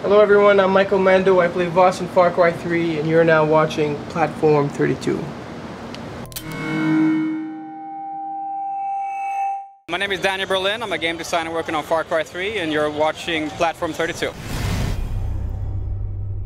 Hello everyone, I'm Mando. I play Vaas in Far Cry 3 and you're now watching Platform 32. My name is Daniel Berlin. I'm a game designer working on Far Cry 3 and you're watching Platform 32.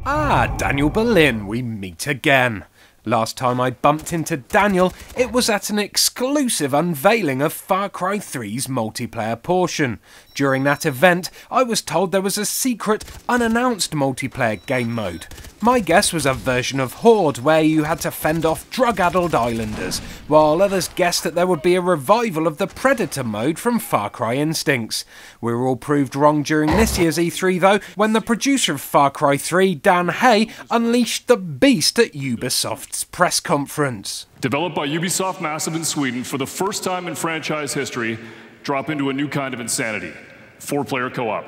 Ah, Daniel Berlin, we meet again. Last time I bumped into Daniel, it was at an exclusive unveiling of Far Cry 3's multiplayer portion. During that event, I was told there was a secret, unannounced multiplayer game mode. My guess was a version of Horde where you had to fend off drug-addled islanders, while others guessed that there would be a revival of the Predator mode from Far Cry Instincts. We were all proved wrong during this year's E3 though, when the producer of Far Cry 3, Dan Hay, unleashed the beast at Ubisoft's press conference. Developed by Ubisoft Massive in Sweden for the first time in franchise history, drop into a new kind of insanity. 4-player co-op.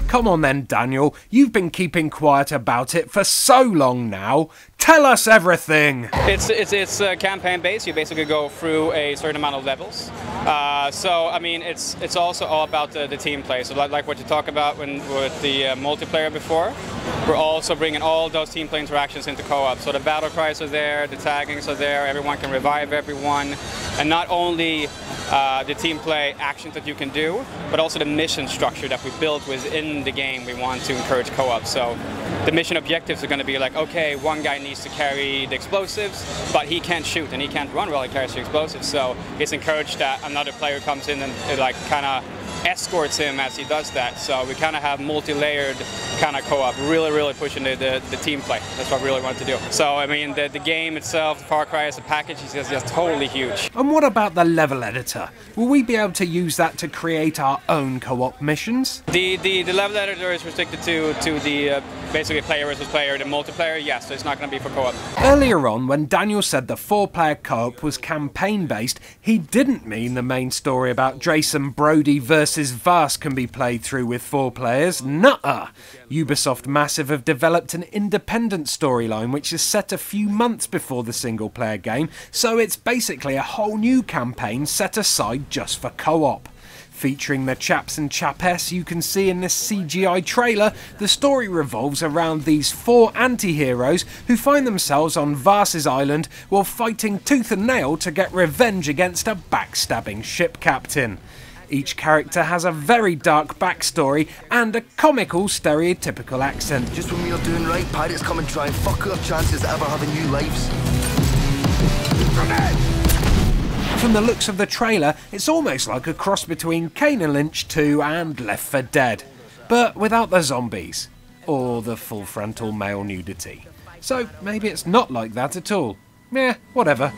Come on then, Daniel, you've been keeping quiet about it for so long now. Tell us everything! It's campaign based. You basically go through a certain amount of levels. So I mean, it's also all about the team play. So like what you talked about with the multiplayer before, we're also bringing all those team play interactions into co-op. So the battle cries are there, the taggings are there, everyone can revive everyone, and not only the team play actions that you can do, but also the mission structure that we built within the game. We want to encourage co-op. So the mission objectives are going to be like, okay, one guy needs to carry the explosives, but he can't shoot and he can't run while he carries the explosives. So it's encouraged that another player comes in and like kind of escorts him as he does that. So we kind of have multi-layered kind of co-op, really pushing the team play. That's what we really wanted to do. So I mean, the game itself, Far Cry as a package, is just totally huge. And what about the level editor? Will we be able to use that to create our own co-op missions? The level editor is restricted to the basically player versus player. The multiplayer, yes, so it's not going to be for co-op. Earlier on, when Daniel said the 4-player co-op was campaign-based, he didn't mean the main story about Jason Brody versus Vaas can be played through with 4 players. Nuh-uh! Ubisoft Massive have developed an independent storyline which is set a few months before the single-player game, so it's basically a whole new campaign set aside just for co-op. Featuring the chaps and chapess you can see in this CGI trailer, the story revolves around these 4 anti-heroes who find themselves on Vaas's island while fighting tooth and nail to get revenge against a backstabbing ship captain. Each character has a very dark backstory and a comical stereotypical accent. Just when we are doing right, pirates come and try and fuck our chances of ever having new lives. From the looks of the trailer, it's almost like a cross between Kane and Lynch 2 and Left 4 Dead, but without the zombies, or the full frontal male nudity. So maybe it's not like that at all. Yeah, whatever.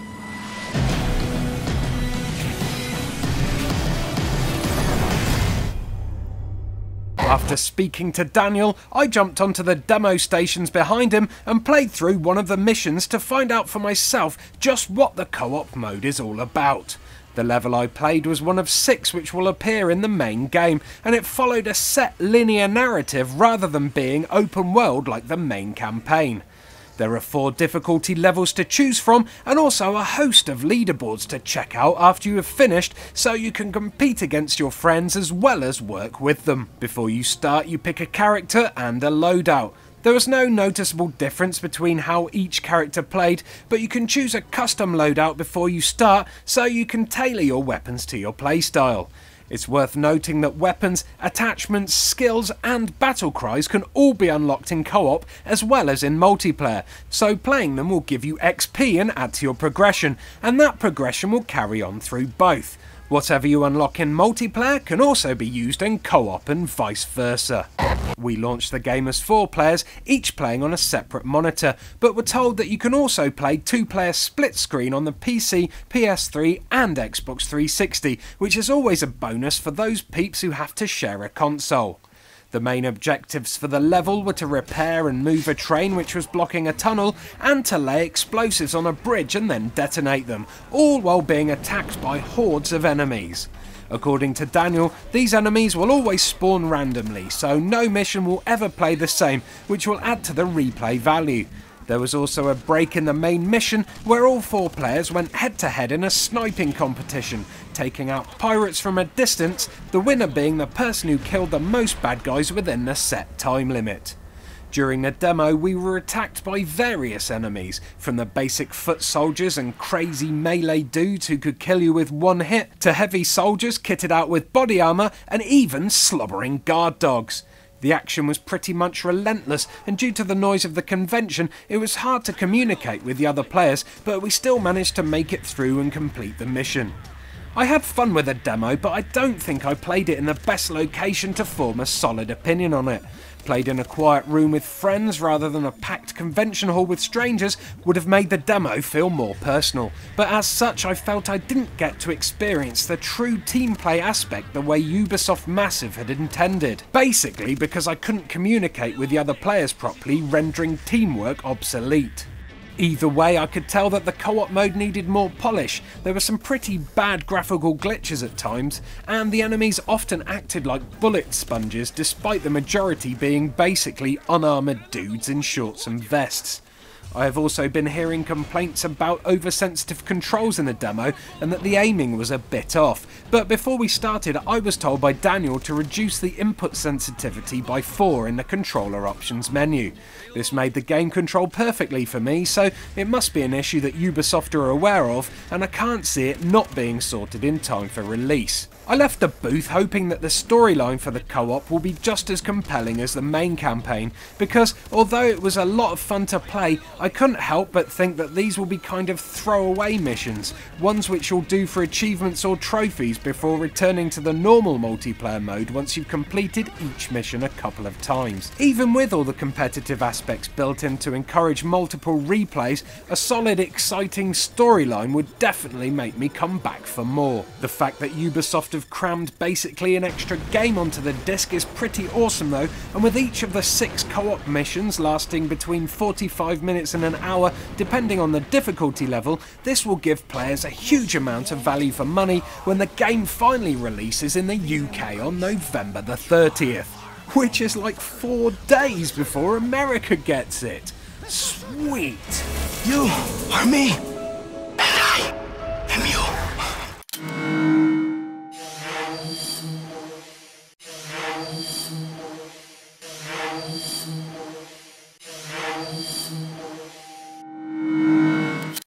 After speaking to Daniel, I jumped onto the demo stations behind him and played through one of the missions to find out for myself just what the co-op mode is all about. The level I played was one of 6 which will appear in the main game, and it followed a set linear narrative rather than being open world like the main campaign. There are 4 difficulty levels to choose from and also a host of leaderboards to check out after you have finished, so you can compete against your friends as well as work with them. Before you start, you pick a character and a loadout. There was no noticeable difference between how each character played, but you can choose a custom loadout before you start so you can tailor your weapons to your playstyle. It's worth noting that weapons, attachments, skills and battle cries can all be unlocked in co-op as well as in multiplayer, so playing them will give you XP and add to your progression, and that progression will carry on through both. Whatever you unlock in multiplayer can also be used in co-op and vice versa. We launched the game as 4 players, each playing on a separate monitor, but were told that you can also play 2-player split screen on the PC, PS3 and Xbox 360, which is always a bonus for those peeps who have to share a console. The main objectives for the level were to repair and move a train which was blocking a tunnel, and to lay explosives on a bridge and then detonate them, all while being attacked by hordes of enemies. According to Daniel, these enemies will always spawn randomly, so no mission will ever play the same, which will add to the replay value. There was also a break in the main mission where all 4 players went head to head in a sniping competition, taking out pirates from a distance, the winner being the person who killed the most bad guys within the set time limit. During the demo, we were attacked by various enemies, from the basic foot soldiers and crazy melee dudes who could kill you with one hit, to heavy soldiers kitted out with body armour, and even slobbering guard dogs. The action was pretty much relentless, and due to the noise of the convention, it was hard to communicate with the other players, but we still managed to make it through and complete the mission. I had fun with the demo, but I don't think I played it in the best location to form a solid opinion on it. Played in a quiet room with friends rather than a packed convention hall with strangers would have made the demo feel more personal, but as such I felt I didn't get to experience the true team play aspect the way Ubisoft Massive had intended. Basically because I couldn't communicate with the other players properly, rendering teamwork obsolete. Either way, I could tell that the co-op mode needed more polish. There were some pretty bad graphical glitches at times, and the enemies often acted like bullet sponges despite the majority being basically unarmoured dudes in shorts and vests. I have also been hearing complaints about oversensitive controls in the demo and that the aiming was a bit off, but before we started I was told by Daniel to reduce the input sensitivity by 4 in the controller options menu. This made the game control perfectly for me, so it must be an issue that Ubisoft are aware of, and I can't see it not being sorted in time for release. I left the booth hoping that the storyline for the co-op will be just as compelling as the main campaign, because although it was a lot of fun to play, I couldn't help but think that these will be kind of throwaway missions, ones which you'll do for achievements or trophies before returning to the normal multiplayer mode once you've completed each mission a couple of times. Even with all the competitive aspects built in to encourage multiple replays, a solid, exciting storyline would definitely make me come back for more. The fact that Ubisoft have crammed basically an extra game onto the disc is pretty awesome though, and with each of the 6 co-op missions lasting between 45 minutes and an hour depending on the difficulty level, this will give players a huge amount of value for money when the game finally releases in the UK on November the 30th, which is like 4 days before America gets it. Sweet! You are me, and I am you.